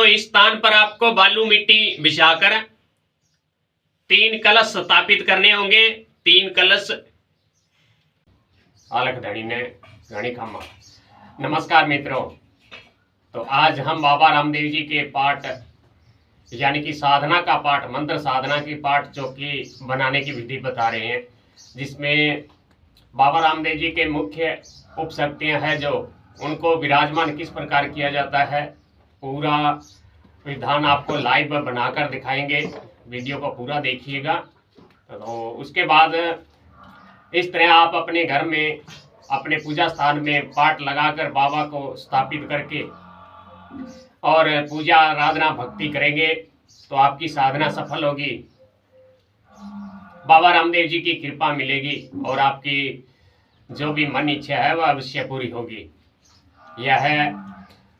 इस स्थान पर आपको बालू मिट्टी बिछाकर 3 कलश स्थापित करने होंगे। 3 कलश आलख धनी ने घनी खामा। नमस्कार मित्रों, तो आज हम बाबा रामदेव जी के पाठ यानी कि साधना का पाठ, मंत्र साधना की पाठ चौकी बनाने की विधि बता रहे हैं, जिसमें बाबा रामदेव जी के मुख्य उपशक्तियां हैं जो उनको विराजमान किस प्रकार किया जाता है, पूरा विधान आपको लाइव बनाकर दिखाएंगे। वीडियो को पूरा देखिएगा। तो उसके बाद इस तरह आप अपने घर में, अपने पूजा स्थान में पाठ लगाकर बाबा को स्थापित करके और पूजा आराधना भक्ति करेंगे तो आपकी साधना सफल होगी, बाबा रामदेव जी की कृपा मिलेगी और आपकी जो भी मन इच्छा है वह अवश्य पूरी होगी। यह है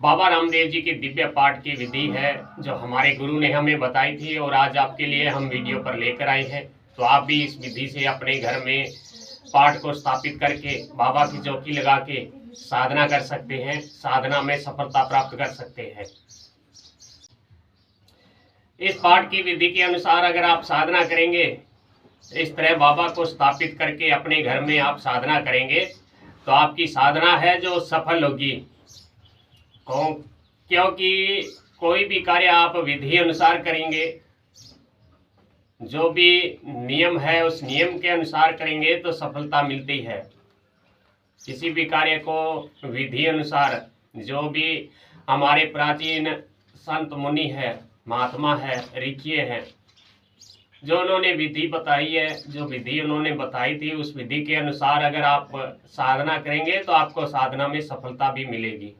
बाबा रामदेव जी की दिव्य पाठ की विधि है जो हमारे गुरु ने हमें बताई थी और आज आपके लिए हम वीडियो पर लेकर आए हैं। तो आप भी इस विधि से अपने घर में पाठ को स्थापित करके बाबा की चौकी लगा के साधना कर सकते हैं, साधना में सफलता प्राप्त कर सकते हैं। इस पाठ की विधि के अनुसार अगर आप साधना करेंगे, इस तरह बाबा को स्थापित करके अपने घर में आप साधना करेंगे तो आपकी साधना है जो सफल होगी। क्योंकि कोई भी कार्य आप विधि अनुसार करेंगे, जो भी नियम है उस नियम के अनुसार करेंगे तो सफलता मिलती है। किसी भी कार्य को विधि अनुसार, जो भी हमारे प्राचीन संत मुनि है, महात्मा है, ऋषि हैं, जो उन्होंने विधि बताई है, जो विधि उन्होंने बताई थी, उस विधि के अनुसार अगर आप साधना करेंगे तो आपको साधना में सफलता भी मिलेगी।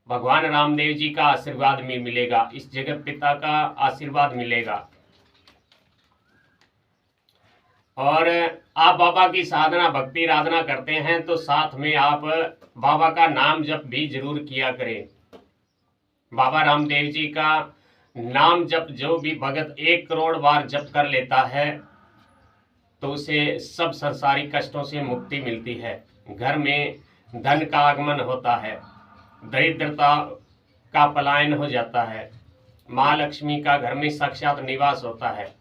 भगवान रामदेव जी का आशीर्वाद भी मिलेगा, इस जगत पिता का आशीर्वाद मिलेगा। और आप बाबा की साधना भक्ति आराधना करते हैं तो साथ में आप बाबा का नाम जप भी जरूर किया करें। बाबा रामदेव जी का नाम जप जो भी भगत 1 करोड़ बार जप कर लेता है तो उसे सब संसारिक कष्टों से मुक्ति मिलती है। घर में धन का आगमन होता है, दरिद्रता का पलायन हो जाता है, माँ लक्ष्मी का घर में साक्षात निवास होता है।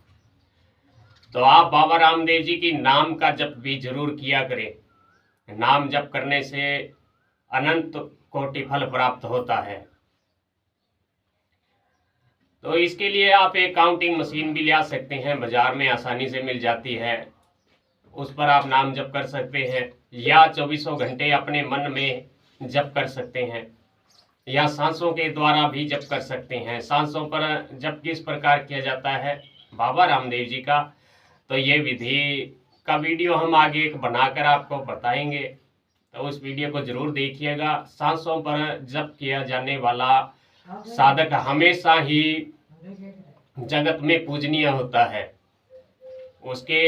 तो आप बाबा रामदेव जी की नाम का जप भी जरूर किया करें। नाम जप करने से अनंत कोटि फल प्राप्त होता है। तो इसके लिए आप एक काउंटिंग मशीन भी ले आ सकते हैं, बाजार में आसानी से मिल जाती है, उस पर आप नाम जप कर सकते हैं, या 24 घंटे अपने मन में जप कर सकते हैं, या सांसों के द्वारा भी जप कर सकते हैं। सांसों पर जप किस प्रकार किया जाता है बाबा रामदेव जी का, तो ये विधि का वीडियो हम आगे एक बनाकर आपको बताएंगे, तो उस वीडियो को जरूर देखिएगा। सांसों पर जप किया जाने वाला साधक हमेशा ही जगत में पूजनीय होता है। उसके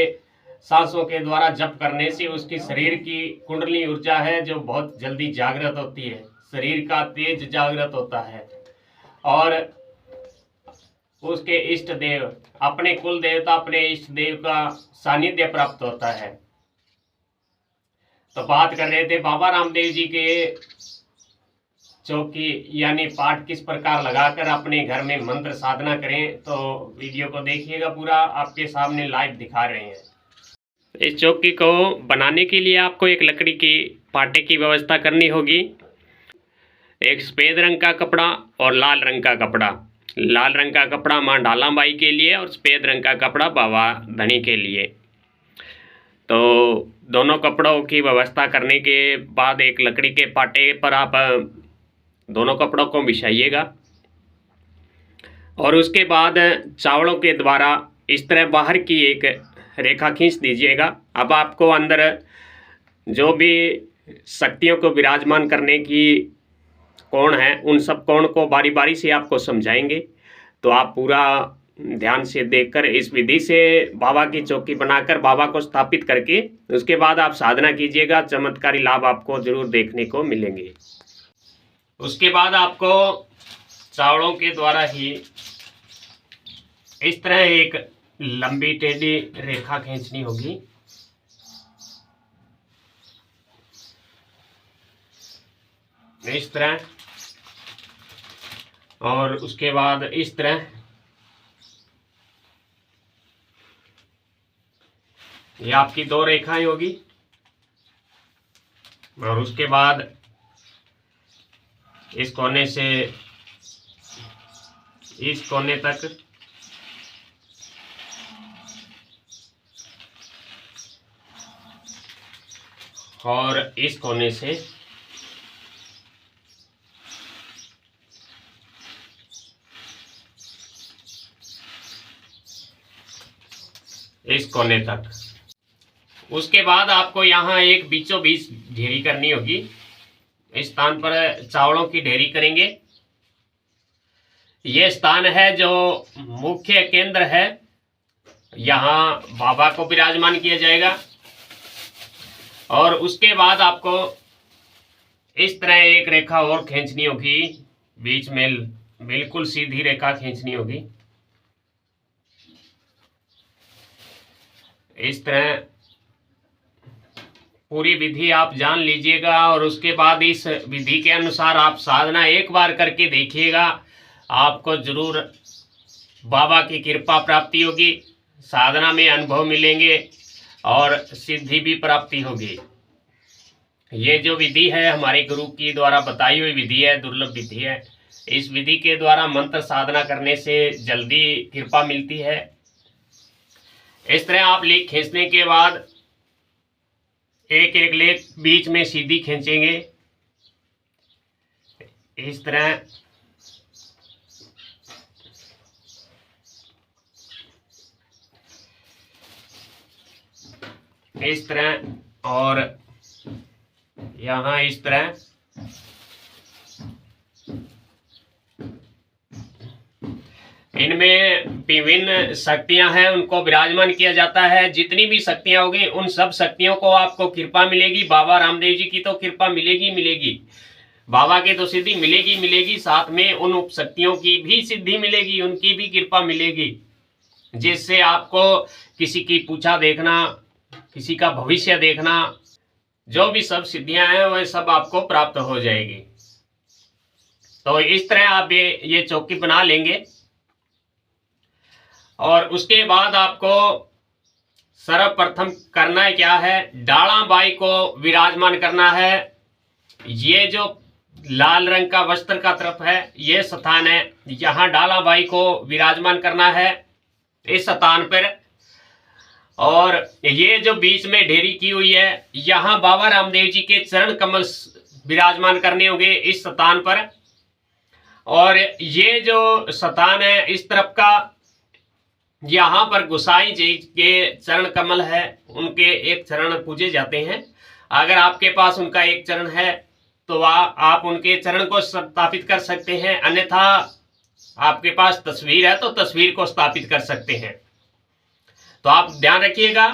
सांसों के द्वारा जप करने से उसकी शरीर की कुंडली ऊर्जा है जो बहुत जल्दी जागृत होती है, शरीर का तेज जागृत होता है और उसके इष्ट देव, अपने कुल देवता, अपने इष्ट देव का सानिध्य प्राप्त होता है। तो बात कर रहे थे बाबा रामदेव जी के चौकी यानी पाठ किस प्रकार लगाकर अपने घर में मंत्र साधना करें, तो वीडियो को देखिएगा पूरा, आपके सामने लाइव दिखा रहे हैं। इस चौकी को बनाने के लिए आपको एक लकड़ी की पाटे की व्यवस्था करनी होगी। एक सफ़ेद रंग का कपड़ा और लाल रंग का कपड़ा। लाल रंग का कपड़ा माँ डाला बाई के लिए और सफ़ेद रंग का कपड़ा बाबा धनी के लिए। तो दोनों कपड़ों की व्यवस्था करने के बाद एक लकड़ी के पाटे पर आप दोनों कपड़ों को बिछाइएगा और उसके बाद चावलों के द्वारा इस तरह बाहर की एक रेखा खींच दीजिएगा। अब आपको अंदर जो भी शक्तियों को विराजमान करने की कोण है, उन सब कोण को बारी बारी से आपको समझाएंगे। तो आप पूरा ध्यान से देखकर इस विधि से बाबा की चौकी बनाकर बाबा को स्थापित करके उसके बाद आप साधना कीजिएगा। चमत्कारी लाभ आपको जरूर देखने को मिलेंगे। उसके बाद आपको चावलों के द्वारा ही इस तरह एक लंबी टेढ़ी रेखा खींचनी होगी। इस तरह और उसके बाद इस तरह ये आपकी 2 रेखाएं होगी। और उसके बाद इस कोने से इस कोने तक और इस कोने से इस कोने तक। उसके बाद आपको यहाँ एक बीचों बीच ढेरी करनी होगी। इस स्थान पर चावलों की ढेरी करेंगे। ये स्थान है जो मुख्य केंद्र है, यहाँ बाबा को विराजमान किया जाएगा। और उसके बाद आपको इस तरह एक रेखा और खींचनी होगी, बीच में बिल्कुल सीधी रेखा खींचनी होगी। इस तरह पूरी विधि आप जान लीजिएगा और उसके बाद इस विधि के अनुसार आप साधना एक बार करके देखिएगा। आपको जरूर बाबा की कृपा प्राप्ति होगी, साधना में अनुभव मिलेंगे और सिद्धि भी प्राप्ति होगी। ये जो विधि है हमारे गुरु की द्वारा बताई हुई विधि है, दुर्लभ विधि है। इस विधि के द्वारा मंत्र साधना करने से जल्दी कृपा मिलती है। इस तरह आप लेख खींचने के बाद एक एक लेख बीच में सीधी खींचेंगे। इस तरह और यहाँ इस तरह। इनमें विभिन्न शक्तियां हैं, उनको विराजमान किया जाता है। जितनी भी शक्तियां होगी उन सब शक्तियों को आपको कृपा मिलेगी। बाबा रामदेव जी की तो कृपा मिलेगी, बाबा की तो सिद्धि मिलेगी, साथ में उन उपशक्तियों की भी सिद्धि मिलेगी, उनकी भी कृपा मिलेगी, जिससे आपको किसी की पूछा देखना, किसी का भविष्य देखना, जो भी सब सिद्धियां हैं वह सब आपको प्राप्त हो जाएगी। तो इस तरह आप ये चौकी बना लेंगे। और उसके बाद आपको सर्वप्रथम करना है क्या है, डाला बाई को विराजमान करना है। ये जो लाल रंग का वस्त्र का तरफ है ये स्थान है, यहाँ डाला बाई को विराजमान करना है इस स्थान पर। और ये जो बीच में ढेरी की हुई है यहाँ बाबा रामदेव जी के चरण कमल विराजमान करने होंगे इस स्थान पर। और ये जो स्थान है इस तरफ का, यहाँ पर गोसाई जी के चरण कमल है, उनके एक चरण पूजे जाते हैं। अगर आपके पास उनका एक चरण है तो आप उनके चरण को स्थापित कर सकते हैं, अन्यथा आपके पास तस्वीर है तो तस्वीर को स्थापित कर सकते हैं। तो आप ध्यान रखिएगा,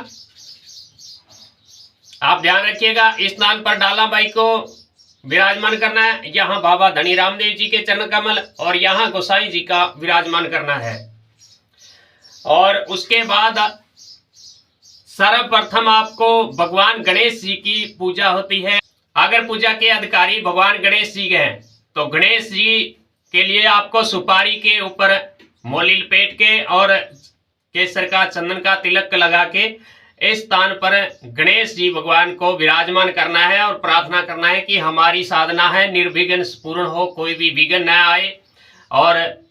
इस स्थान पर डाला बाई को विराजमान करना है। यहाँ बाबा धनी रामदेव जी के चरण कमल और यहाँ गोसाई जी का विराजमान करना है। और उसके बाद सर्वप्रथम आपको भगवान गणेश जी की पूजा होती है। अगर पूजा के अधिकारी भगवान गणेश जी हैं तो गणेश जी के लिए आपको सुपारी के ऊपर मोली लपेट के और केसर का चंदन का तिलक लगा के इस स्थान पर गणेश जी भगवान को विराजमान करना है और प्रार्थना करना है कि हमारी साधना है निर्विघ्न पूर्ण हो, कोई भी विघ्न न आए और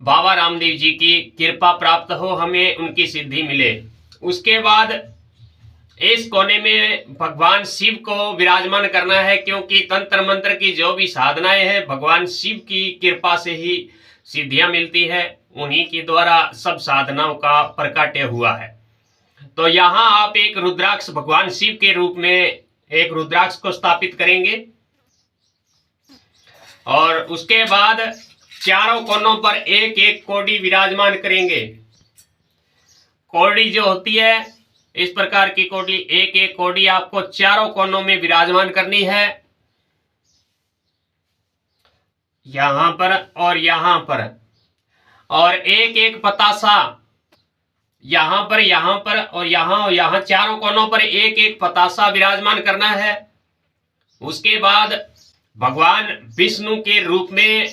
बाबा रामदेव जी की कृपा प्राप्त हो, हमें उनकी सिद्धि मिले। उसके बाद इस कोने में भगवान शिव को विराजमान करना है, क्योंकि तंत्र मंत्र की जो भी साधनाएं हैं भगवान शिव की कृपा से ही सिद्धियां मिलती है, उन्हीं के द्वारा सब साधनाओं का प्रकट हुआ है। तो यहाँ आप एक रुद्राक्ष भगवान शिव के रूप में एक रुद्राक्ष को स्थापित करेंगे और उसके बाद चारों कोनों पर एक एक कोडी विराजमान करेंगे। कोडी जो होती है इस प्रकार की कोडी, एक एक कोडी आपको चारों कोनों में विराजमान करनी है, यहां पर और यहां पर। और एक एक पतासा यहां पर और यहां चारों कोनों पर एक एक पतासा विराजमान करना है। उसके बाद भगवान विष्णु के रूप में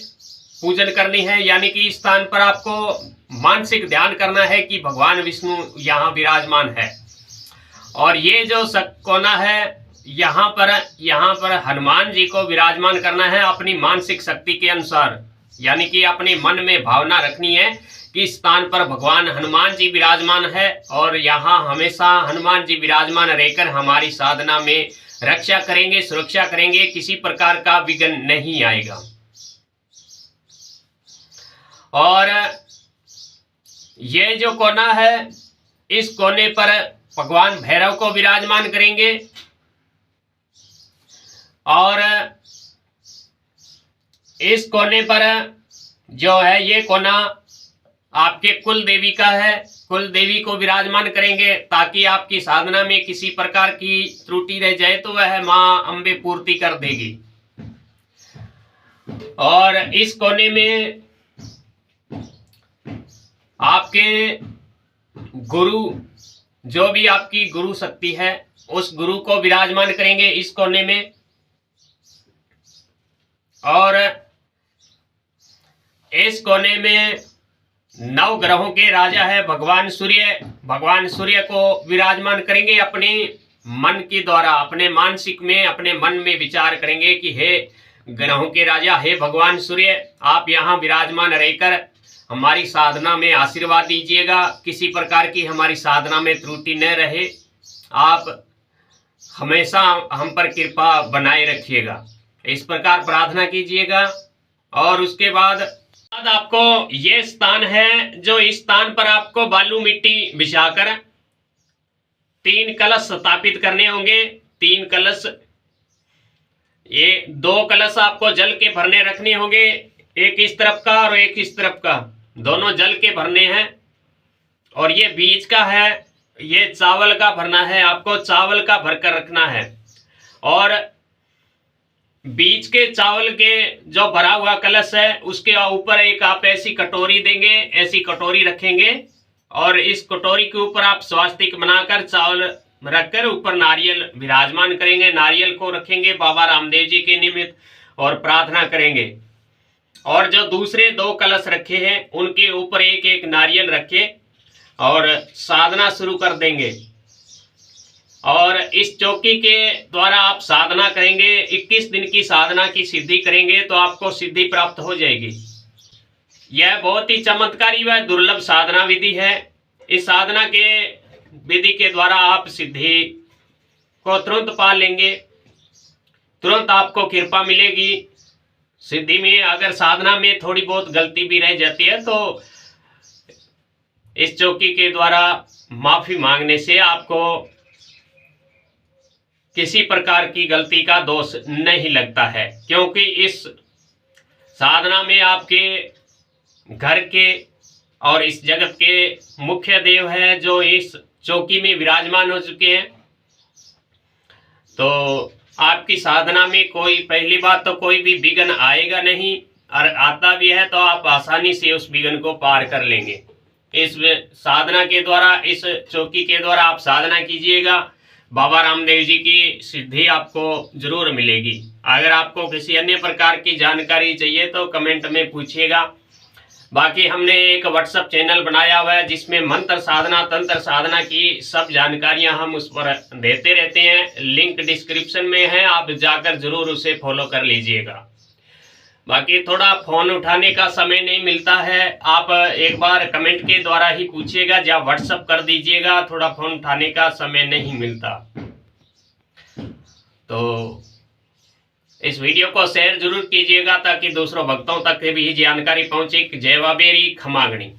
पूजन करनी है, यानी कि इस स्थान पर आपको मानसिक ध्यान करना है कि भगवान विष्णु यहाँ विराजमान है। और ये जो कोना है यहाँ पर हनुमान जी को विराजमान करना है अपनी मानसिक शक्ति के अनुसार, यानी कि अपने मन में भावना रखनी है कि इस स्थान पर भगवान हनुमान जी विराजमान है और यहाँ हमेशा हनुमान जी विराजमान रहकर हमारी साधना में रक्षा करेंगे, सुरक्षा करेंगे, किसी प्रकार का विघ्न नहीं आएगा। और ये जो कोना है, इस कोने पर भगवान भैरव को विराजमान करेंगे और इस कोने पर जो है ये कोना आपके कुल देवी का है, कुल देवी को विराजमान करेंगे ताकि आपकी साधना में किसी प्रकार की त्रुटि रह जाए तो वह मां अम्बे पूर्ति कर देगी। और इस कोने में आपके गुरु, जो भी आपकी गुरु शक्ति है, उस गुरु को विराजमान करेंगे इस कोने में। और इस कोने में 9 ग्रहों के राजा है भगवान सूर्य को विराजमान करेंगे अपने मन के द्वारा, अपने मानसिक में, अपने मन में विचार करेंगे कि हे ग्रहों के राजा, हे भगवान सूर्य, आप यहाँ विराजमान रहकर हमारी साधना में आशीर्वाद दीजिएगा, किसी प्रकार की हमारी साधना में त्रुटि न रहे, आप हमेशा हम पर कृपा बनाए रखिएगा, इस प्रकार प्रार्थना कीजिएगा। और उसके बाद आपको ये स्थान है, जो इस स्थान पर आपको बालू मिट्टी बिछाकर 3 कलश स्थापित करने होंगे। 3 कलश, ये 2 कलश आपको जल के भरने रखने होंगे, एक इस तरफ का और एक इस तरफ का, दोनों जल के भरने हैं। और ये बीच का है, ये चावल का भरना है, आपको चावल का भरकर रखना है। और बीच के चावल के जो भरा हुआ कलश है उसके ऊपर एक आप ऐसी कटोरी देंगे, ऐसी कटोरी रखेंगे और इस कटोरी के ऊपर आप स्वास्तिक बनाकर चावल रखकर ऊपर नारियल विराजमान करेंगे, नारियल को रखेंगे बाबा रामदेव जी के निमित्त और प्रार्थना करेंगे। और जो दूसरे 2 कलश रखे हैं उनके ऊपर एक एक नारियल रखे और साधना शुरू कर देंगे। और इस चौकी के द्वारा आप साधना करेंगे, 21 दिन की साधना की सिद्धि करेंगे तो आपको सिद्धि प्राप्त हो जाएगी। यह बहुत ही चमत्कारी व दुर्लभ साधना विधि है। इस साधना के विधि के द्वारा आप सिद्धि को तुरंत पा लेंगे, तुरंत आपको कृपा मिलेगी। सिद्धि में अगर साधना में थोड़ी बहुत गलती भी रह जाती है तो इस चौकी के द्वारा माफी मांगने से आपको किसी प्रकार की गलती का दोष नहीं लगता है, क्योंकि इस साधना में आपके घर के और इस जगत के मुख्य देव है जो इस चौकी में विराजमान हो चुके हैं। तो आपकी साधना में कोई, पहली बात तो कोई भी विघ्न आएगा नहीं, और आता भी है तो आप आसानी से उस विघ्न को पार कर लेंगे। इस साधना के द्वारा, इस चौकी के द्वारा आप साधना कीजिएगा, बाबा रामदेव जी की सिद्धि आपको जरूर मिलेगी। अगर आपको किसी अन्य प्रकार की जानकारी चाहिए तो कमेंट में पूछिएगा। बाकी हमने एक व्हाट्सएप चैनल बनाया हुआ है जिसमें मंत्र साधना, तंत्र साधना की सब जानकारियां हम उस पर देते रहते हैं, लिंक डिस्क्रिप्शन में है, आप जाकर जरूर उसे फॉलो कर लीजिएगा। बाकी थोड़ा फ़ोन उठाने का समय नहीं मिलता है, आप एक बार कमेंट के द्वारा ही पूछिएगा या व्हाट्सएप कर दीजिएगा, थोड़ा फ़ोन उठाने का समय नहीं मिलता। तो इस वीडियो को शेयर जरूर कीजिएगा ताकि दूसरों भक्तों तक भी जानकारी पहुंचे। जय बाबेरी खमागणी।